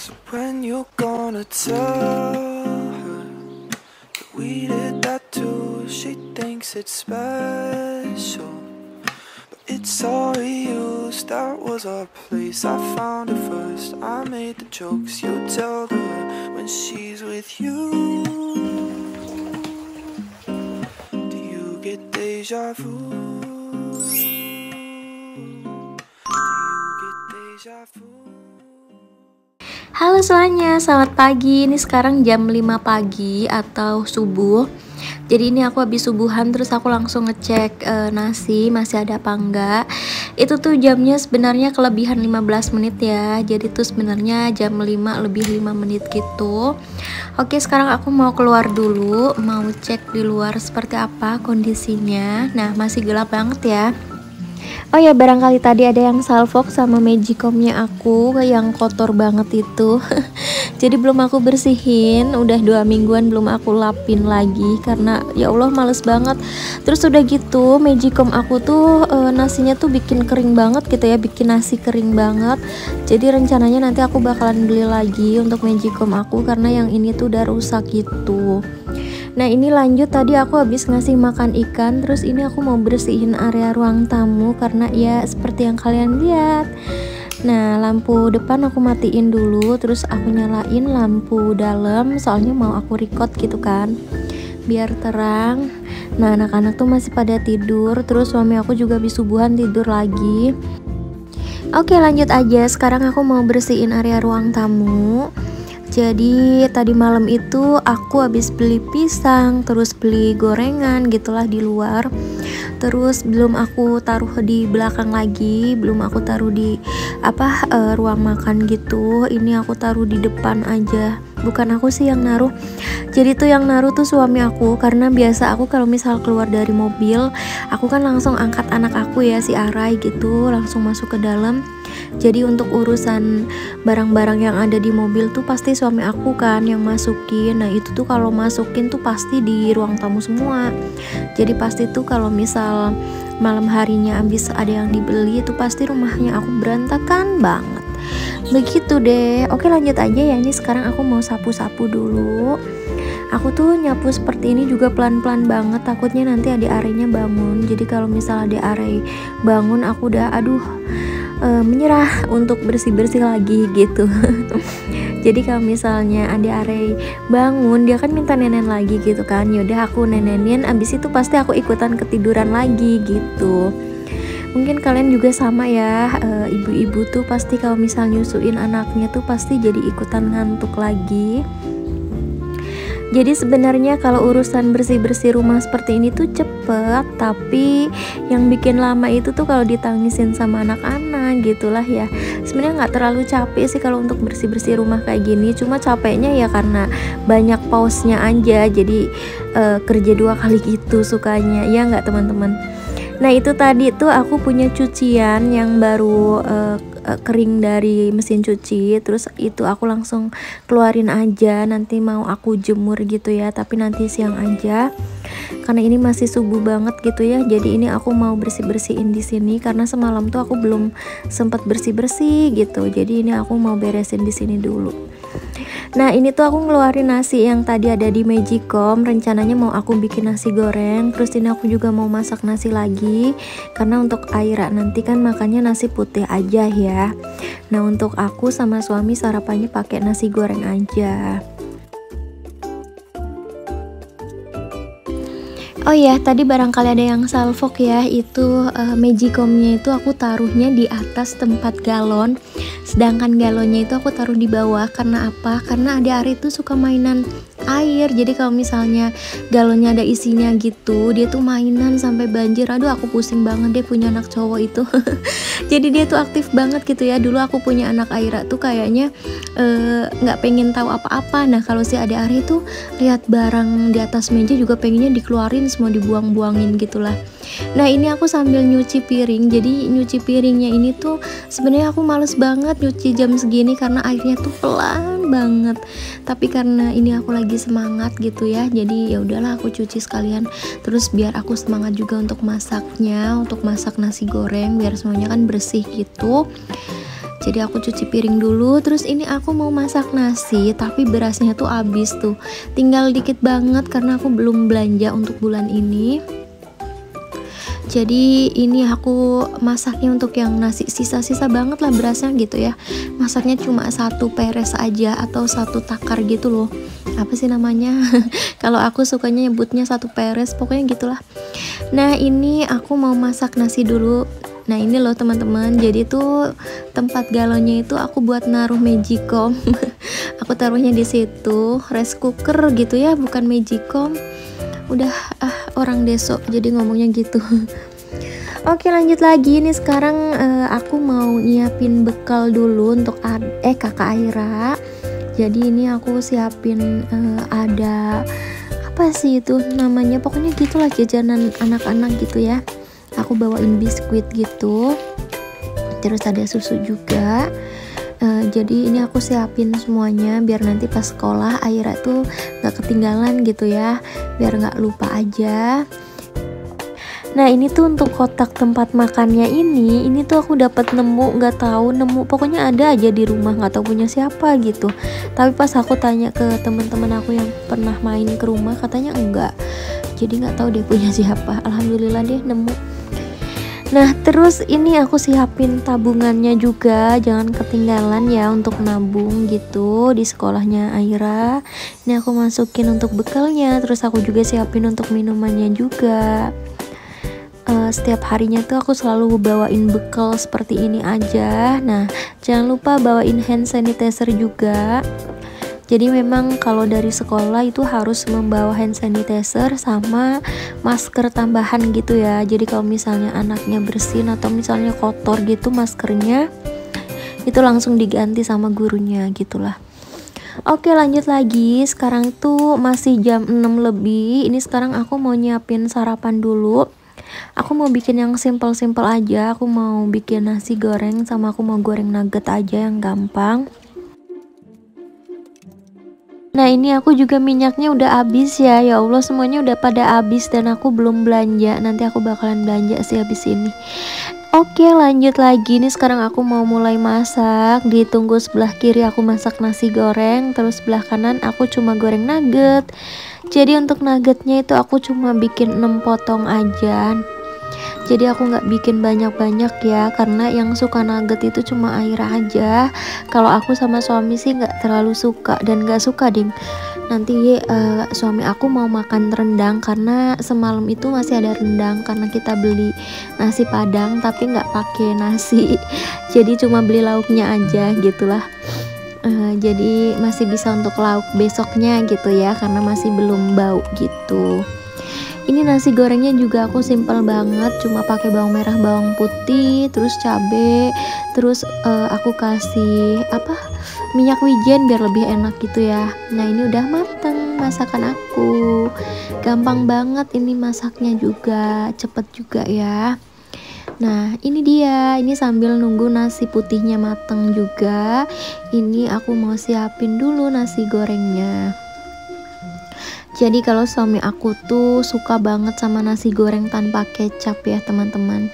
So when you gonna tell her that we did that too? She thinks it's special, but it's all reused. That was our place, I found it first. I made the jokes you tell her when she's with you. Do you get deja vu? Do you get deja vu? Halo semuanya, selamat pagi. Ini sekarang jam 5 pagi atau subuh. Jadi ini aku habis subuhan, terus aku langsung ngecek nasi masih ada apa enggak. Itu tuh jamnya sebenarnya kelebihan 15 menit ya. Jadi tuh sebenarnya jam 5 lebih 5 menit gitu. Oke, sekarang aku mau keluar dulu, mau cek di luar seperti apa kondisinya. Nah, masih gelap banget ya. Oh ya, barangkali tadi ada yang salfok sama magicomnya aku yang kotor banget itu. Jadi belum aku bersihin, udah 2 mingguan belum aku lapin lagi karena ya Allah males banget. Terus udah gitu magicom aku tuh nasinya tuh bikin kering banget gitu ya, bikin nasi kering banget. Jadi rencananya nanti aku bakalan beli lagi untuk magicom aku karena yang ini tuh udah rusak gitu. Nah, ini lanjut, tadi aku habis ngasih makan ikan, terus ini aku mau bersihin area ruang tamu karena ya seperti yang kalian lihat. Nah, lampu depan aku matiin dulu, terus aku nyalain lampu dalam soalnya mau aku record gitu kan, biar terang. Nah, anak-anak tuh masih pada tidur, terus suami aku juga habis subuhan tidur lagi. Oke, lanjut aja. Sekarang aku mau bersihin area ruang tamu. Jadi tadi malam itu aku habis beli pisang, terus beli gorengan gitulah di luar. Terus belum aku taruh di belakang lagi, belum aku taruh di ruang makan gitu. Ini aku taruh di depan aja. Bukan aku sih yang naruh. Jadi tuh yang naruh tuh suami aku, karena biasa aku kalau misal keluar dari mobil, aku kan langsung angkat anak aku ya, si Arai gitu, langsung masuk ke dalam. Jadi untuk urusan barang-barang yang ada di mobil tuh pasti suami aku kan yang masukin. Nah, itu tuh kalau masukin tuh pasti di ruang tamu semua. Jadi pasti tuh kalau misal malam harinya habis ada yang dibeli itu pasti rumahnya aku berantakan banget. Begitu deh. Oke, lanjut aja ya. Ini sekarang aku mau sapu-sapu dulu. Aku tuh nyapu seperti ini juga pelan-pelan banget, takutnya nanti adik Arenya bangun. Jadi kalau misal adik Are bangun, aku udah menyerah untuk bersih-bersih lagi gitu. Jadi kalau misalnya adik Are bangun, dia kan minta nenen lagi gitu kan. Yaudah aku nenenin, abis itu pasti aku ikutan ketiduran lagi gitu. Mungkin kalian juga sama ya, ibu-ibu tuh pasti kalau misal nyusuin anaknya tuh pasti jadi ikutan ngantuk lagi. Jadi sebenarnya kalau urusan bersih-bersih rumah seperti ini tuh cepet, tapi yang bikin lama itu tuh kalau ditangisin sama anak-anak gitulah ya. Sebenarnya nggak terlalu capek sih kalau untuk bersih-bersih rumah kayak gini, cuma capeknya ya karena banyak pausnya aja, jadi kerja 2 kali gitu sukanya, ya nggak teman-teman? Nah, itu tadi tuh aku punya cucian yang baru kering dari mesin cuci, terus itu aku langsung keluarin aja, nanti mau aku jemur gitu ya, tapi nanti siang aja karena ini masih subuh banget gitu ya. Jadi ini aku mau bersih-bersihin di sini karena semalam tuh aku belum sempat bersih-bersih gitu. Jadi ini aku mau beresin di sini dulu. Nah, ini tuh aku ngeluarin nasi yang tadi ada di magicom. Rencananya mau aku bikin nasi goreng. Terus ini aku juga mau masak nasi lagi, karena untuk Aira nanti kan makannya nasi putih aja ya. Nah, untuk aku sama suami sarapannya pakai nasi goreng aja. Oh ya, tadi barangkali ada yang salfok ya, itu magicomnya itu aku taruhnya di atas tempat galon, sedangkan galonnya itu aku taruh di bawah. Karena apa? Karena adik Ari itu suka mainan air. Jadi kalau misalnya galonnya ada isinya gitu, dia tuh mainan sampai banjir. Aduh, aku pusing banget deh punya anak cowok itu. Jadi dia tuh aktif banget gitu ya. Dulu aku punya anak Aira tuh kayaknya nggak pengen tahu apa-apa. Nah, kalau si adik Ari tuh lihat barang di atas meja juga pengennya dikeluarin semua, dibuang-buangin gitulah. Nah, ini aku sambil nyuci piring. Jadi nyuci piringnya ini tuh sebenarnya aku males banget nyuci jam segini karena airnya tuh pelan banget. Tapi karena ini aku lagi semangat gitu ya, jadi ya udahlah aku cuci sekalian. Terus biar aku semangat juga untuk masaknya, untuk masak nasi goreng biar semuanya kan bersih gitu. Jadi aku cuci piring dulu, terus ini aku mau masak nasi, tapi berasnya tuh habis tuh. Tinggal dikit banget karena aku belum belanja untuk bulan ini. Jadi ini aku masaknya untuk yang nasi sisa-sisa banget lah berasnya gitu ya. Masaknya cuma satu peres aja atau satu takar gitu loh. Apa sih namanya? Kalau aku sukanya nyebutnya satu peres, pokoknya gitulah. Nah, ini aku mau masak nasi dulu. Nah, ini loh teman-teman. Jadi tuh tempat galonnya itu aku buat naruh magicom. Aku taruhnya di situ, rice cooker gitu ya, bukan magicom. Udah orang deso jadi ngomongnya gitu. Oke, lanjut lagi nih. Sekarang aku mau nyiapin bekal dulu untuk kakak Aira. Jadi ini aku siapin ada apa sih itu namanya, pokoknya gitulah jajanan anak-anak gitu ya. Aku bawain biskuit gitu, terus ada susu juga. Jadi ini aku siapin semuanya biar nanti pas sekolah Aira tuh gak ketinggalan gitu ya, biar gak lupa aja. Nah, ini tuh untuk kotak tempat makannya ini tuh aku dapat nemu, pokoknya ada aja di rumah, nggak tahu punya siapa gitu. Tapi pas aku tanya ke teman-teman aku yang pernah main ke rumah, katanya enggak. Jadi nggak tahu dia punya siapa. Alhamdulillah deh nemu. Nah, terus ini aku siapin tabungannya juga, jangan ketinggalan ya untuk nabung gitu di sekolahnya Aira. Ini aku masukin untuk bekalnya, terus aku juga siapin untuk minumannya juga. Setiap harinya tuh aku selalu bawain bekal seperti ini aja. Nah, jangan lupa bawain hand sanitizer juga. Jadi memang kalau dari sekolah itu harus membawa hand sanitizer sama masker tambahan gitu ya. Jadi kalau misalnya anaknya bersin atau misalnya kotor gitu maskernya, itu langsung diganti sama gurunya gitulah. Oke, lanjut lagi. Sekarang tuh masih jam 6 lebih. Ini sekarang aku mau nyiapin sarapan dulu. Aku mau bikin yang simple-simple aja. Aku mau bikin nasi goreng sama aku mau goreng nugget aja yang gampang. Nah, ini aku juga minyaknya udah habis ya. Ya Allah, semuanya udah pada habis dan aku belum belanja. Nanti aku bakalan belanja sih habis ini. Oke, lanjut lagi nih. Sekarang aku mau mulai masak. Ditunggu sebelah kiri aku masak nasi goreng, terus sebelah kanan aku cuma goreng nugget. Jadi untuk nuggetnya itu aku cuma bikin 6 potong aja. Jadi aku nggak bikin banyak-banyak ya, karena yang suka nugget itu cuma Aira aja. Kalau aku sama suami sih nggak terlalu suka dan nggak suka ding. Nanti suami aku mau makan rendang karena semalam itu masih ada rendang karena kita beli nasi padang tapi nggak pakai nasi. Jadi cuma beli lauknya aja gitulah. Jadi masih bisa untuk lauk besoknya gitu ya, karena masih belum bau gitu. Ini nasi gorengnya juga aku simple banget, cuma pakai bawang merah, bawang putih, terus cabe, terus aku kasih minyak wijen biar lebih enak gitu ya. Nah, ini udah mateng masakan aku. Gampang banget ini masaknya juga, cepet juga ya. Nah, ini dia. Ini sambil nunggu nasi putihnya mateng juga. Ini aku mau siapin dulu nasi gorengnya. Jadi kalau suami aku tuh suka banget sama nasi goreng tanpa kecap ya teman-teman.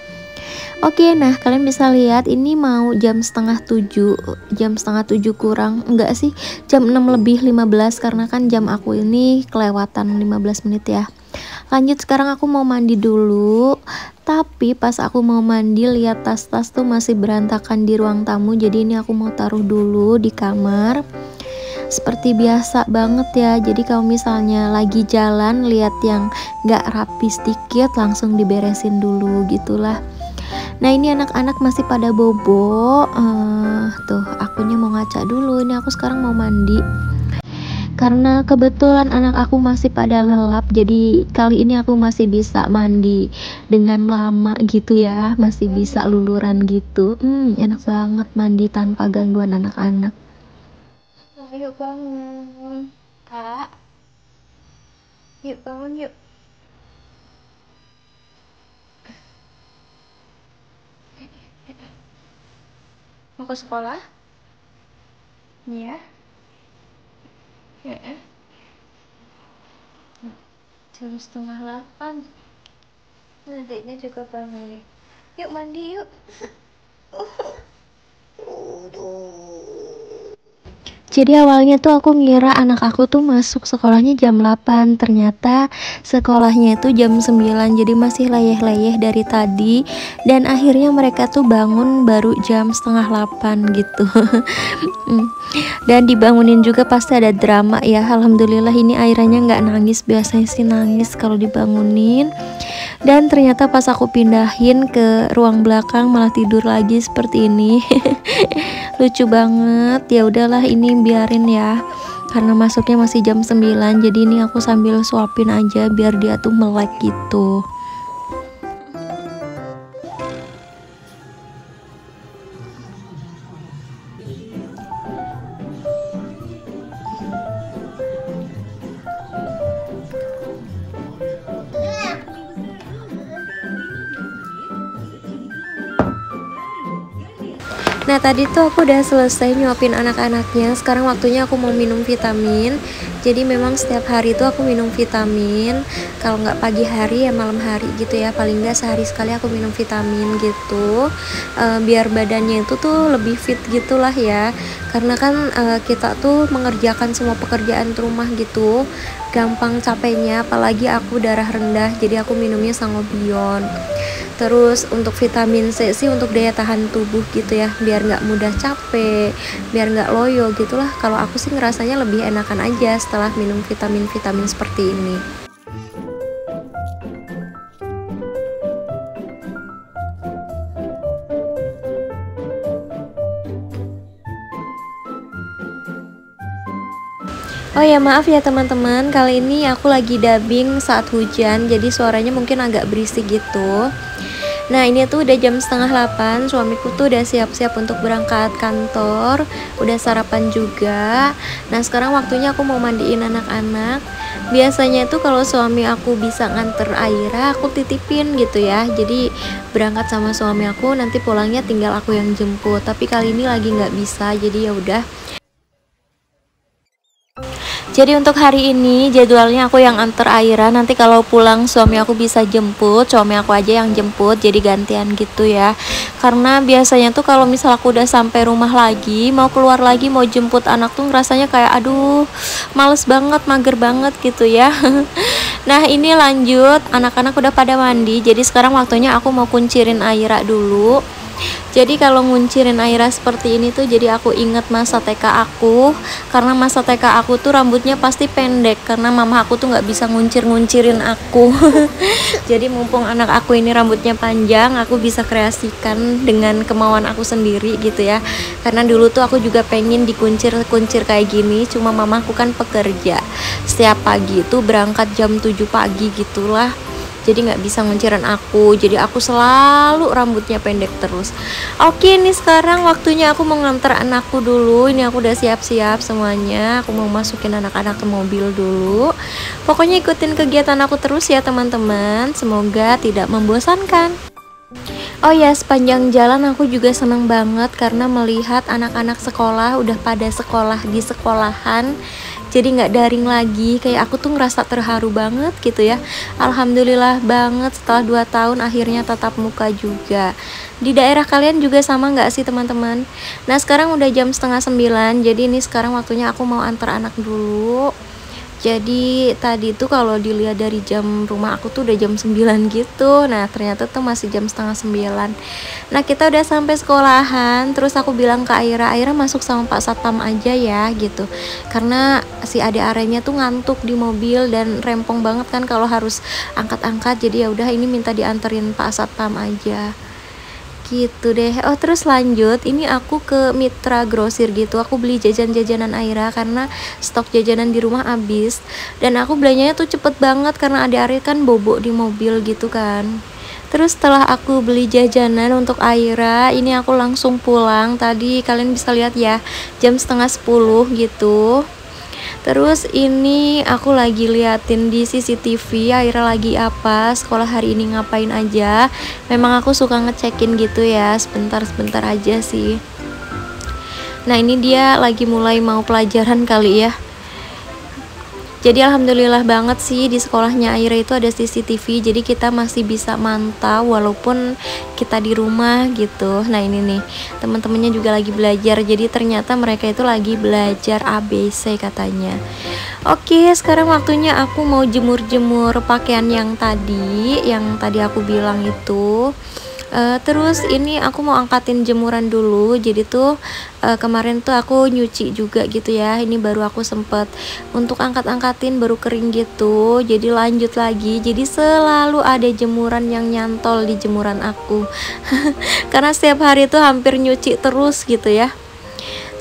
Oke, nah kalian bisa lihat ini mau jam setengah 7 kurang, enggak sih, jam 6 lebih 15 karena kan jam aku ini kelewatan 15 menit ya. Lanjut, sekarang aku mau mandi dulu. Tapi pas aku mau mandi lihat tas-tas tuh masih berantakan di ruang tamu. Jadi ini aku mau taruh dulu di kamar. Seperti biasa banget ya. Jadi kalau misalnya lagi jalan lihat yang gak rapi sedikit langsung diberesin dulu gitulah. Nah, ini anak-anak masih pada bobo. Tuh akunya mau ngaca dulu. Ini aku sekarang mau mandi karena kebetulan anak aku masih pada lelap. Jadi kali ini aku masih bisa mandi dengan lama gitu ya, masih bisa luluran gitu. Enak banget mandi tanpa gangguan anak-anak. Ayo bangun, Kak. Yuk bangun yuk. Mau ke sekolah? Iya. Ya. Jam setengah 8. Adiknya juga bangun nih. Yuk mandi yuk. Jadi awalnya tuh aku ngira anak aku tuh masuk sekolahnya jam 8, ternyata sekolahnya itu jam 9, jadi masih leyeh-leyeh dari tadi. Dan akhirnya mereka tuh bangun baru jam setengah 8 gitu. Dan dibangunin juga pasti ada drama ya. Alhamdulillah ini Airanya nggak nangis, biasanya sih nangis kalau dibangunin. Dan ternyata pas aku pindahin ke ruang belakang malah tidur lagi seperti ini. Lucu banget. Ya udahlah, ini biarin ya, karena masuknya masih jam 9, jadi ini aku sambil suapin aja biar dia tuh melek gitu. Nah tadi tuh aku udah selesai nyuapin anak-anaknya. Sekarang waktunya aku mau minum vitamin. Jadi memang setiap hari tuh aku minum vitamin. Kalau nggak pagi hari ya malam hari gitu ya. Paling nggak sehari sekali aku minum vitamin gitu. Biar badannya itu tuh lebih fit gitulah ya. Karena kan kita tuh mengerjakan semua pekerjaan rumah gitu, gampang capeknya. Apalagi aku darah rendah, jadi aku minumnya Sangobion. Terus untuk vitamin C sih untuk daya tahan tubuh gitu ya, biar nggak mudah capek, biar nggak loyo gitulah. Kalau aku sih ngerasanya lebih enakan aja setelah minum vitamin-vitamin seperti ini. Oh ya maaf ya teman-teman, kali ini aku lagi dubbing saat hujan, jadi suaranya mungkin agak berisik gitu. Nah ini tuh udah jam setengah 8, suamiku tuh udah siap-siap untuk berangkat kantor, udah sarapan juga. Nah sekarang waktunya aku mau mandiin anak-anak. Biasanya tuh kalau suami aku bisa nganter Aira, aku titipin gitu ya. Jadi berangkat sama suami aku, nanti pulangnya tinggal aku yang jemput. Tapi kali ini lagi nggak bisa, jadi ya udah. Jadi untuk hari ini jadwalnya aku yang antar Aira, nanti kalau pulang suami aku bisa jemput, suami aku aja yang jemput, jadi gantian gitu ya. Karena biasanya tuh kalau misal aku udah sampai rumah lagi, mau keluar lagi, mau jemput anak tuh rasanya kayak aduh males banget, mager banget gitu ya. Nah ini lanjut, anak-anak udah pada mandi, jadi sekarang waktunya aku mau kuncirin Aira dulu. Jadi kalau nguncirin Aira seperti ini tuh jadi aku inget masa TK aku, karena masa TK aku tuh rambutnya pasti pendek karena mama aku tuh nggak bisa nguncirin aku. Jadi mumpung anak aku ini rambutnya panjang, aku bisa kreasikan dengan kemauan aku sendiri gitu ya. Karena dulu tuh aku juga pengen dikuncir kayak gini, cuma mamaku kan pekerja, setiap pagi tuh berangkat jam 7 pagi gitulah, jadi nggak bisa nguncirin aku, jadi aku selalu rambutnya pendek terus. Oke nih sekarang waktunya aku mau nganter anakku dulu. Ini aku udah siap-siap semuanya, aku mau masukin anak-anak ke mobil dulu. Pokoknya ikutin kegiatan aku terus ya teman-teman, semoga tidak membosankan. Oh ya, sepanjang jalan aku juga seneng banget karena melihat anak-anak sekolah udah pada sekolah di sekolahan, jadi nggak daring lagi. Kayak aku tuh ngerasa terharu banget gitu ya. Alhamdulillah banget, setelah 2 tahun akhirnya tatap muka juga. Di daerah kalian juga sama nggak sih teman-teman? Nah sekarang udah jam setengah 9, jadi ini sekarang waktunya aku mau antar anak dulu. Jadi tadi tuh kalau dilihat dari jam rumah aku tuh udah jam 9 gitu. Nah ternyata tuh masih jam setengah 9. Nah kita udah sampai sekolahan. Terus aku bilang ke Aira masuk sama Pak Satpam aja ya gitu, karena si adik Arenya tuh ngantuk di mobil dan rempong banget kan kalau harus angkat-angkat. Jadi ya udah ini minta dianterin Pak Satpam aja gitu deh. Oh terus lanjut, ini aku ke Mitra Grosir gitu, aku beli jajan-jajanan Aira karena stok jajanan di rumah habis. Dan aku belanjanya tuh cepet banget karena adik Aira kan bobo di mobil gitu kan. Terus setelah aku beli jajanan untuk Aira, ini aku langsung pulang. Tadi kalian bisa lihat ya, jam setengah 10 gitu. Terus ini aku lagi liatin di CCTV Aira lagi apa, sekolah hari ini ngapain aja. Memang aku suka ngecekin gitu ya, sebentar-sebentar aja sih. Nah ini dia lagi mulai mau pelajaran kali ya. Jadi alhamdulillah banget sih di sekolahnya Aira itu ada CCTV, jadi kita masih bisa mantau walaupun kita di rumah gitu. Nah ini nih teman-temannya juga lagi belajar, jadi ternyata mereka itu lagi belajar ABC katanya. Oke, sekarang waktunya aku mau jemur-jemur pakaian yang tadi aku bilang itu. Terus ini aku mau angkatin jemuran dulu. Jadi tuh kemarin tuh aku nyuci juga gitu ya. Ini baru aku sempet untuk angkat-angkatin, baru kering gitu. Jadi lanjut lagi. Jadi selalu ada jemuran yang nyantol di jemuran aku. Karena setiap hari tuh hampir nyuci terus gitu ya.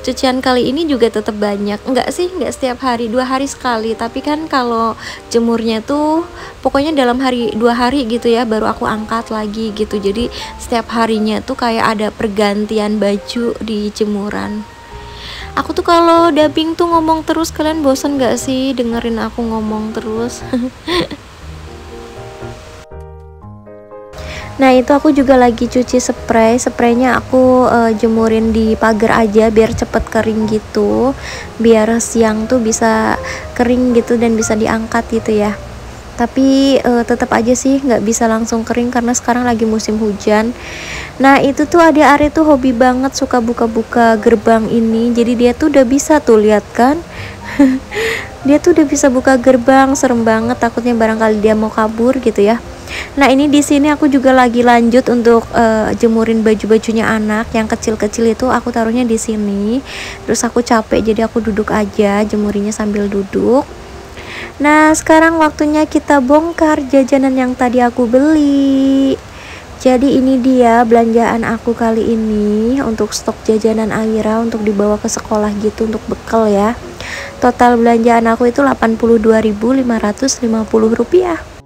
Cucian kali ini juga tetap banyak, enggak setiap hari, 2 hari sekali, tapi kan kalau jemurnya tuh pokoknya dalam 2 hari gitu ya baru aku angkat lagi gitu. Jadi setiap harinya tuh kayak ada pergantian baju di jemuran. Aku tuh kalau dubbing tuh ngomong terus, kalian bosan gak sih dengerin aku ngomong terus? Nah itu aku juga lagi cuci spraynya aku jemurin di pagar aja biar cepet kering gitu, biar siang tuh bisa kering gitu dan bisa diangkat gitu ya. Tapi tetap aja sih nggak bisa langsung kering karena sekarang lagi musim hujan. Nah itu tuh ada Are tuh hobi banget suka buka-buka gerbang ini, jadi dia tuh udah bisa tuh, lihat kan. Dia tuh udah bisa buka gerbang, serem banget, takutnya barangkali dia mau kabur gitu ya. Nah ini di sini aku juga lagi lanjut untuk jemurin baju-bajunya anak yang kecil-kecil itu, aku taruhnya di sini. Terus aku capek jadi aku duduk aja jemurinya sambil duduk. Nah sekarang waktunya kita bongkar jajanan yang tadi aku beli. Jadi ini dia belanjaan aku kali ini untuk stok jajanan Aira untuk dibawa ke sekolah gitu, untuk bekal ya. Total belanjaan aku itu Rp82.550.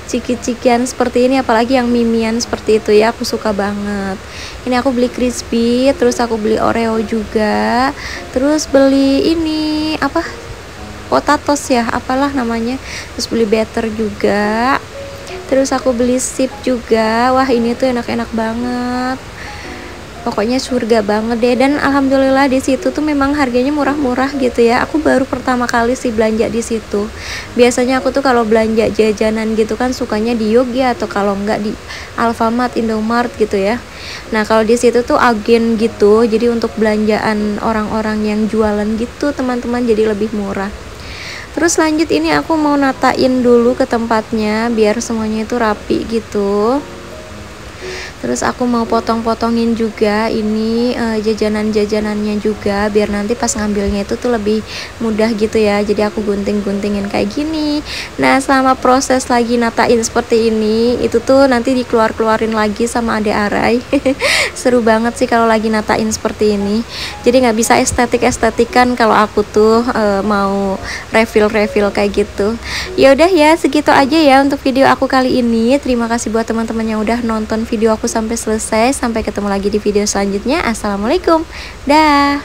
Ciki-cikian seperti ini, apalagi yang mimian seperti itu ya, aku suka banget. Ini aku beli crispy, terus aku beli Oreo juga, terus beli ini apa, potatoes ya, apalah namanya, terus beli butter juga, terus aku beli sip juga. Wah ini tuh enak-enak banget, pokoknya surga banget deh. Dan alhamdulillah di situ tuh memang harganya murah-murah gitu ya. Aku baru pertama kali sih belanja di situ. Biasanya aku tuh kalau belanja jajanan gitu kan sukanya di Yogi atau kalau enggak di Alfamart, Indomart gitu ya. Nah kalau di situ tuh agen gitu, jadi untuk belanjaan orang-orang yang jualan gitu teman-teman, jadi lebih murah. Terus lanjut ini aku mau natain dulu ke tempatnya biar semuanya itu rapi gitu. Terus aku mau potong-potongin juga ini jajanan-jajanannya juga biar nanti pas ngambilnya itu tuh lebih mudah gitu ya. Jadi aku gunting-guntingin kayak gini. Nah selama proses lagi natain seperti ini, itu tuh nanti dikeluarin lagi sama Ade Arai. Seru banget sih kalau lagi natain seperti ini. Jadi nggak bisa estetik-estetikan kalau aku tuh mau refill kayak gitu. Ya udah ya, segitu aja ya untuk video aku kali ini. Terima kasih buat teman-teman yang udah nonton video aku sampai selesai. Sampai ketemu lagi di video selanjutnya. Assalamualaikum. Dah.